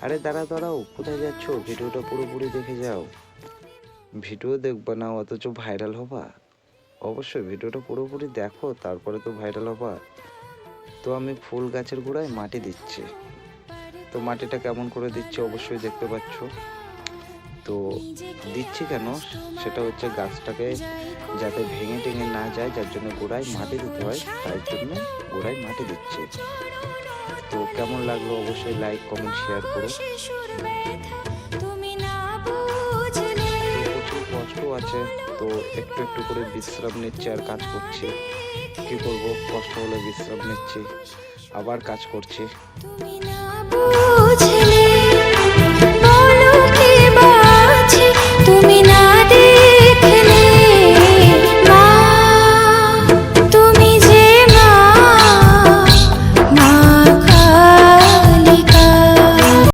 আরে দাঁড়াও, কোথায় যাচ্ছ? ভিডিওটা পুরোপুরি দেখে যাও। ভিডিও দেখবা না অথচ ভাইরাল হবা? অবশ্যই ভিডিওটা পুরোপুরি দেখো, তারপরে তো ভাইরাল হবা। তো আমি ফুল গাছের গোড়ায় মাটি দিচ্ছি। তো মাটিটা কেমন করে দিচ্ছি অবশ্যই দেখতে পাচ্ছ। তো দিচ্ছি কেন, সেটা হচ্ছে গাছটাকে যাতে ভেঙে টেঙে না যায়, যার জন্য গোড়ায় মাটি দিতে হয়, তাই জন্য গোড়ায় মাটি দিচ্ছি। তো কেমন লাগলো অবশ্যই লাইক কমেন্ট শেয়ার করো। প্রচুর কষ্ট আছে, তো একটু একটু করে বিশ্রাম নিচ্ছি আর কাজ করছি। কি করব, কষ্ট হলে বিশ্রাম নিচ্ছি, আবার কাজ করছি।